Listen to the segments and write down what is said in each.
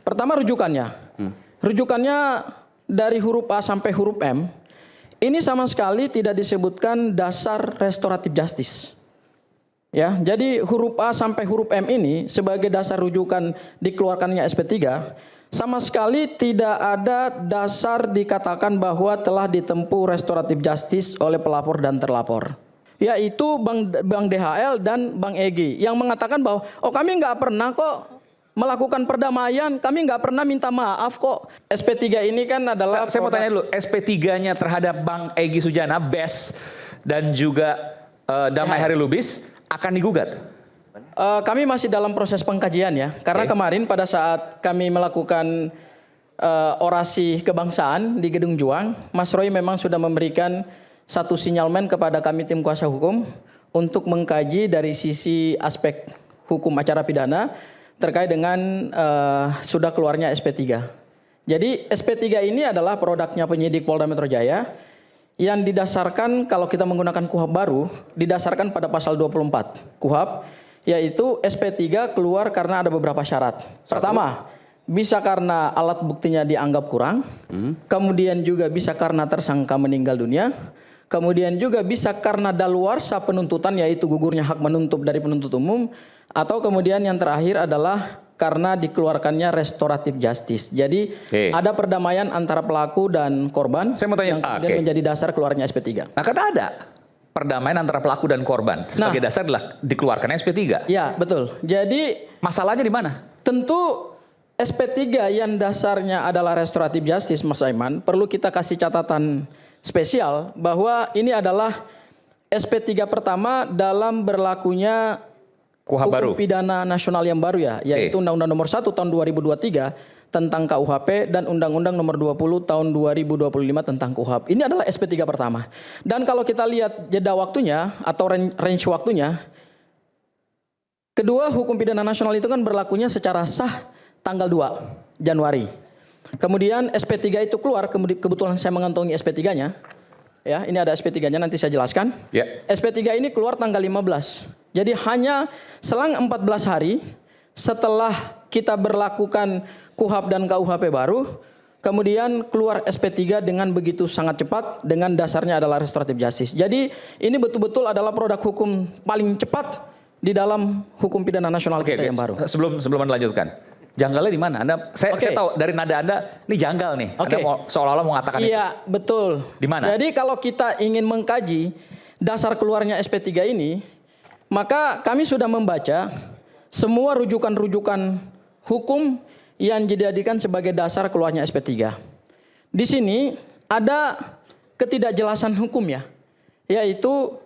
Pertama rujukannya. Rujukannya dari huruf A sampai huruf M. Ini sama sekali tidak disebutkan dasar restoratif justice. Ya, jadi huruf A sampai huruf M ini sebagai dasar rujukan dikeluarkannya SP3 sama sekali tidak ada dasar dikatakan bahwa telah ditempuh restoratif justice oleh pelapor dan terlapor. Yaitu Bang DHL dan Bang Egy yang mengatakan bahwa oh kami nggak pernah kok melakukan perdamaian, kami nggak pernah minta maaf kok. SP3 ini kan adalah... Saya mau tanya dulu, SP3-nya terhadap Bang Egy Sujana, BES, dan juga Damai Hari Lubis akan digugat? Kami masih dalam proses pengkajian ya, karena kemarin pada saat kami melakukan orasi kebangsaan di Gedung Juang, Mas Roy memang sudah memberikan satu sinyalmen kepada kami tim kuasa hukum untuk mengkaji dari sisi aspek hukum acara pidana terkait dengan sudah keluarnya SP3. Jadi SP3 ini adalah produknya penyidik Polda Metro Jaya yang didasarkan kalau kita menggunakan KUHP baru didasarkan pada pasal 24 KUHP, yaitu SP3 keluar karena ada beberapa syarat. Pertama, bisa karena alat buktinya dianggap kurang, kemudian juga bisa karena tersangka meninggal dunia, kemudian juga bisa karena daluarsa penuntutan yaitu gugurnya hak menuntut dari penuntut umum, atau kemudian yang terakhir adalah karena dikeluarkannya restoratif justice. Jadi ada perdamaian antara pelaku dan korban. Saya mau tanya, yang kemudian menjadi dasar keluarnya SP3. Nah, karena ada perdamaian antara pelaku dan korban sebagai dasar adalah dikeluarkannya SP3. Ya, betul. Jadi masalahnya di mana? Tentu SP3 yang dasarnya adalah restoratif justice, Mas Aiman, perlu kita kasih catatan spesial bahwa ini adalah SP3 pertama dalam berlakunya hukum pidana nasional yang baru ya, yaitu Undang-Undang Nomor 1 Tahun 2023 tentang KUHP dan Undang-Undang Nomor 20 Tahun 2025 tentang KUHP. Ini adalah SP3 pertama. Dan kalau kita lihat jeda waktunya atau range waktunya, kedua hukum pidana nasional itu kan berlakunya secara sah tanggal 2 Januari. Kemudian SP3 itu keluar, kebetulan saya mengantongi SP3-nya. Ya, ini ada SP3-nya, nanti saya jelaskan. SP3 ini keluar tanggal 15. Jadi hanya selang 14 hari setelah kita berlakukan KUHP dan KUHP baru, kemudian keluar SP3 dengan begitu sangat cepat dengan dasarnya adalah restoratif justice. Jadi ini betul-betul adalah produk hukum paling cepat di dalam hukum pidana nasional kita yang baru. Sebelum Anda lanjutkan, janggalnya di mana? Saya tahu dari nada Anda, ini janggal nih. Anda seolah-olah mau mengatakan itu. Iya, betul. Di mana? Jadi kalau kita ingin mengkaji dasar keluarnya SP3 ini, maka kami sudah membaca semua rujukan-rujukan hukum yang dijadikan sebagai dasar keluarnya SP3. Di sini ada ketidakjelasan hukum ya, yaitu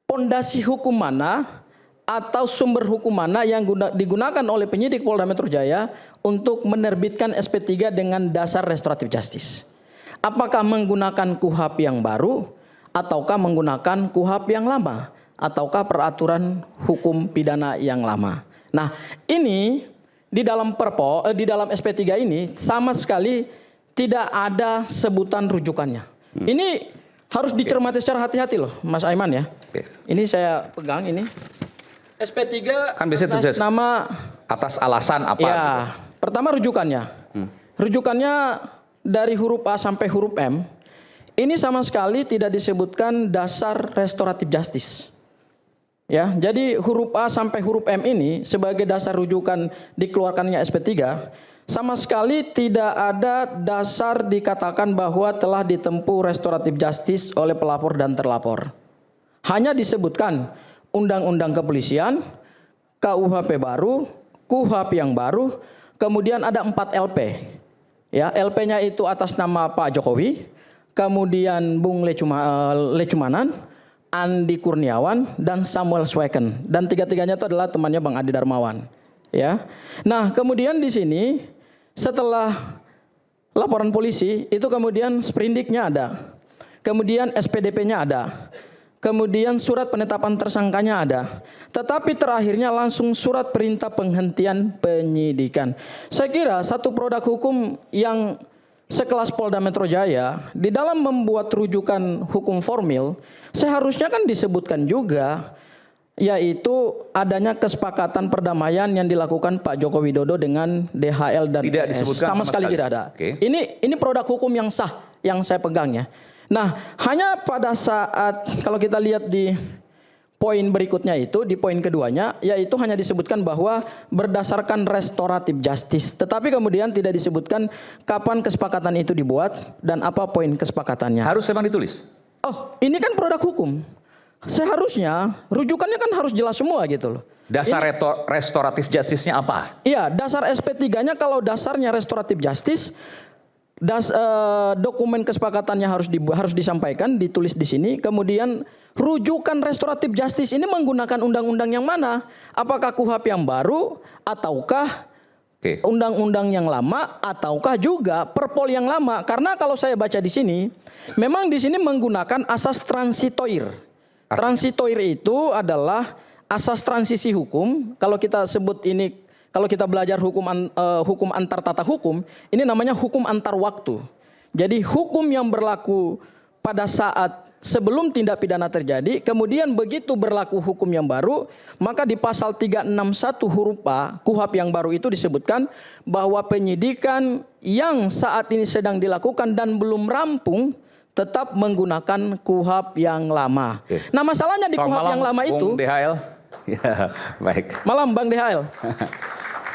pondasi hukum mana atau sumber hukum mana yang digunakan oleh penyidik Polda Metro Jaya untuk menerbitkan SP3 dengan dasar restoratif justice. Apakah menggunakan KUHP yang baru ataukah menggunakan KUHP yang lama? Ataukah peraturan hukum pidana yang lama. Nah, ini di dalam di dalam SP3 ini sama sekali tidak ada sebutan rujukannya. Ini harus dicermati secara hati-hati loh, Mas Aiman ya. Ini saya pegang ini. SP3 kan biasanya atas nama atas alasan apa? Ya, pertama rujukannya. Rujukannya dari huruf A sampai huruf M. Ini sama sekali tidak disebutkan dasar restoratif justice. Ya, jadi huruf A sampai huruf M ini sebagai dasar rujukan dikeluarkannya SP3 sama sekali tidak ada dasar dikatakan bahwa telah ditempuh restoratif justice oleh pelapor dan terlapor. Hanya disebutkan Undang-Undang Kepolisian, KUHP baru, KUHP yang baru, kemudian ada 4 LP. Ya, LP-nya itu atas nama Pak Jokowi, kemudian Bung Lecumanan, Andi Kurniawan dan Samuel Sweken, dan tiga-tiganya itu adalah temannya Bang Adi Darmawan. Ya, nah kemudian di sini setelah laporan polisi itu kemudian sprindiknya ada, kemudian SPDP-nya ada, kemudian surat penetapan tersangkanya ada, tetapi terakhirnya langsung surat perintah penghentian penyidikan. Saya kira satu produk hukum yang sekelas Polda Metro Jaya di dalam membuat rujukan hukum formil seharusnya kan disebutkan juga yaitu adanya kesepakatan perdamaian yang dilakukan Pak Joko Widodo dengan DHL dan Tidak PS. disebutkan sama sekali tidak ada. Oke. Ini produk hukum yang sah yang saya pegang ya. Nah, hanya pada saat kalau kita lihat di poin berikutnya itu, di poin keduanya, yaitu hanya disebutkan bahwa berdasarkan restoratif justice. Tetapi kemudian tidak disebutkan kapan kesepakatan itu dibuat dan apa poin kesepakatannya. Harus memang ditulis. Oh, ini kan produk hukum. Seharusnya rujukannya kan harus jelas semua gitu loh. Dasar restoratif justice-nya apa? Iya, dasar SP3-nya kalau dasarnya restoratif justice, dokumen kesepakatannya harus disampaikan, ditulis di sini. Kemudian rujukan restoratif justice ini menggunakan undang-undang yang mana? Apakah KUHP yang baru ataukah undang-undang yang lama ataukah juga perpol yang lama? Karena kalau saya baca di sini, memang di sini menggunakan asas transitoir. Transitoir itu adalah asas transisi hukum. Kalau kita sebut ini, kalau kita belajar hukum antar tata hukum, ini namanya hukum antar waktu. Jadi hukum yang berlaku pada saat sebelum tindak pidana terjadi, kemudian begitu berlaku hukum yang baru, maka di pasal 361 huruf A KUHP yang baru itu disebutkan bahwa penyidikan yang saat ini sedang dilakukan dan belum rampung tetap menggunakan KUHP yang lama. Nah, masalahnya di KUHP yang lama itu, Bung DHL. Ya, baik. Malam Bang DHL.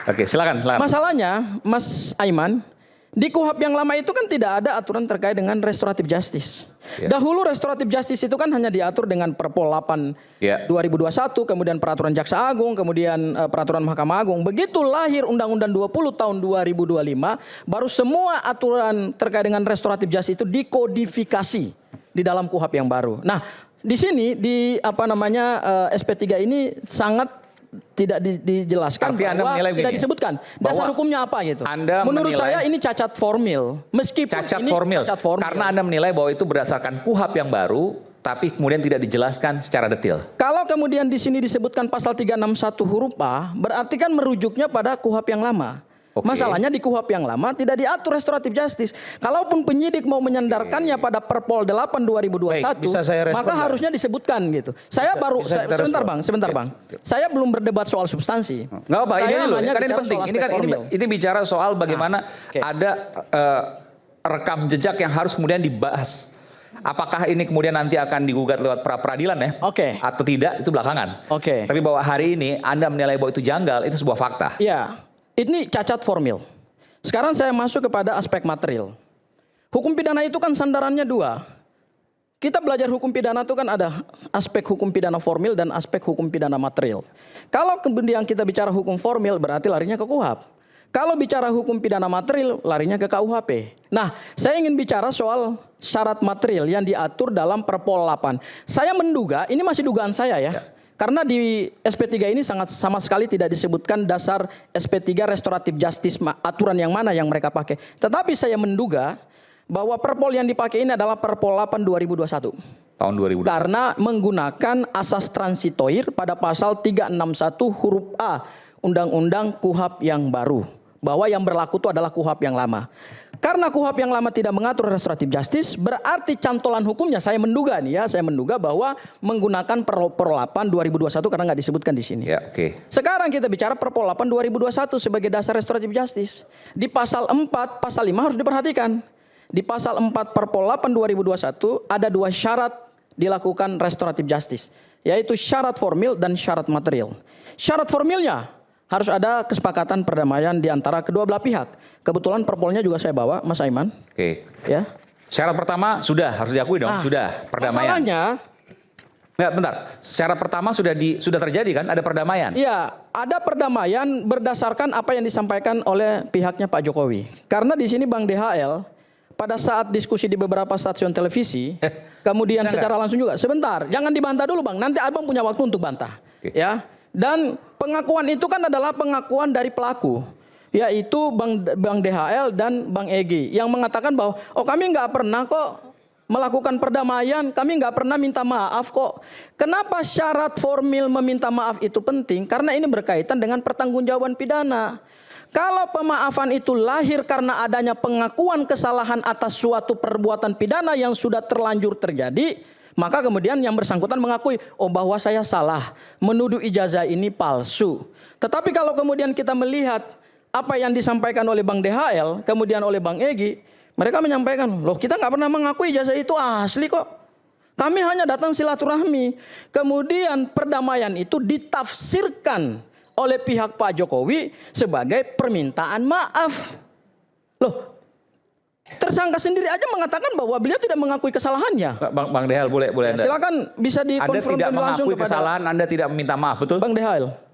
Oke, silakan. Masalahnya, Mas Aiman, di KUHP yang lama itu kan tidak ada aturan terkait dengan restoratif justice. Dahulu restoratif justice itu kan hanya diatur dengan Perpol 8 2021, kemudian peraturan Jaksa Agung, kemudian peraturan Mahkamah Agung. Begitu lahir Undang-Undang 20 tahun 2025, baru semua aturan terkait dengan restoratif justice itu dikodifikasi di dalam KUHP yang baru. Nah, di sini di SP3 ini sangat tidak dijelaskan bahwa tidak disebutkan dasar hukumnya apa gitu. Menurut saya ini cacat formil. Meskipun cacat formil. Karena Anda menilai bahwa itu berdasarkan KUHP yang baru, tapi kemudian tidak dijelaskan secara detail. Kalau kemudian di sini disebutkan pasal 361 huruf A, berarti kan merujuknya pada KUHP yang lama. Masalahnya di KUHP yang lama tidak diatur restoratif justice. Kalaupun penyidik mau menyandarkannya pada Perpol 8 2021, maka harusnya disebutkan gitu. Saya sebentar Bang. Saya belum berdebat soal substansi. Nggak apa, ini dulu. Karena ini penting. Ini bicara soal bagaimana ada rekam jejak yang harus kemudian dibahas. Apakah ini kemudian nanti akan digugat lewat pra peradilan ya? Atau tidak, itu belakangan. Tapi bahwa hari ini Anda menilai bahwa itu janggal, itu sebuah fakta. Iya. Ini cacat formil. Sekarang saya masuk kepada aspek material. Hukum pidana itu kan sandarannya dua. Kita belajar hukum pidana itu kan ada aspek hukum pidana formil dan aspek hukum pidana material. Kalau kemudian kita bicara hukum formil berarti larinya ke KUHP. Kalau bicara hukum pidana material larinya ke KUHP. Nah, saya ingin bicara soal syarat material yang diatur dalam Perpol 8. Saya menduga, ini masih dugaan saya ya. Karena di SP3 ini sama sekali tidak disebutkan dasar SP3 restoratif justice aturan yang mana yang mereka pakai. Tetapi saya menduga bahwa perpol yang dipakai ini adalah Perpol 8 2021. Tahun 2021. Karena menggunakan asas transitoir pada pasal 361 huruf A Undang-Undang KUHP yang baru. Bahwa yang berlaku itu adalah KUHP yang lama. Karena KUHP yang lama tidak mengatur restoratif justice, berarti cantolan hukumnya saya menduga bahwa menggunakan Perpol 8 2021 karena nggak disebutkan di sini. Sekarang kita bicara Perpol 8 2021 sebagai dasar restoratif justice. Di pasal 4, pasal 5 harus diperhatikan. Di pasal 4 Perpol 8 2021 ada dua syarat dilakukan restoratif justice, yaitu syarat formil dan syarat material. Syarat formilnya harus ada kesepakatan perdamaian di antara kedua belah pihak. Kebetulan perpolnya juga saya bawa, Mas Aiman. Ya. Syarat pertama sudah harus diakui dong, sudah perdamaian. Masalahnya, bentar. Syarat pertama sudah terjadi kan, ada perdamaian. Iya, ada perdamaian berdasarkan apa yang disampaikan oleh pihaknya Pak Jokowi. Karena di sini Bang DHL pada saat diskusi di beberapa stasiun televisi, kemudian secara langsung juga, sebentar, jangan dibantah dulu Bang, nanti Abang punya waktu untuk bantah. Ya. Dan pengakuan itu kan adalah pengakuan dari pelaku, yaitu Bang DHL dan Bang Egy yang mengatakan bahwa kami nggak pernah kok melakukan perdamaian, kami nggak pernah minta maaf kok. Kenapa syarat formil meminta maaf itu penting? Karena ini berkaitan dengan pertanggungjawaban pidana. Kalau pemaafan itu lahir karena adanya pengakuan kesalahan atas suatu perbuatan pidana yang sudah terlanjur terjadi, Maka kemudian yang bersangkutan mengakui, oh bahwa saya salah, menuduh ijazah ini palsu. Tetapi kalau kemudian kita melihat apa yang disampaikan oleh Bang DHL, kemudian oleh Bang Egy, mereka menyampaikan, loh kita nggak pernah mengakui ijazah itu asli kok. Kami hanya datang silaturahmi. Kemudian perdamaian itu ditafsirkan oleh pihak Pak Jokowi sebagai permintaan maaf. Loh, tersangka sendiri aja mengatakan bahwa beliau tidak mengakui kesalahannya. Bang DHL boleh Anda. Silakan bisa dikonfirmasi Anda tidak langsung mengakui kepada kesalahan, Anda tidak meminta maaf, betul? Bang DHL.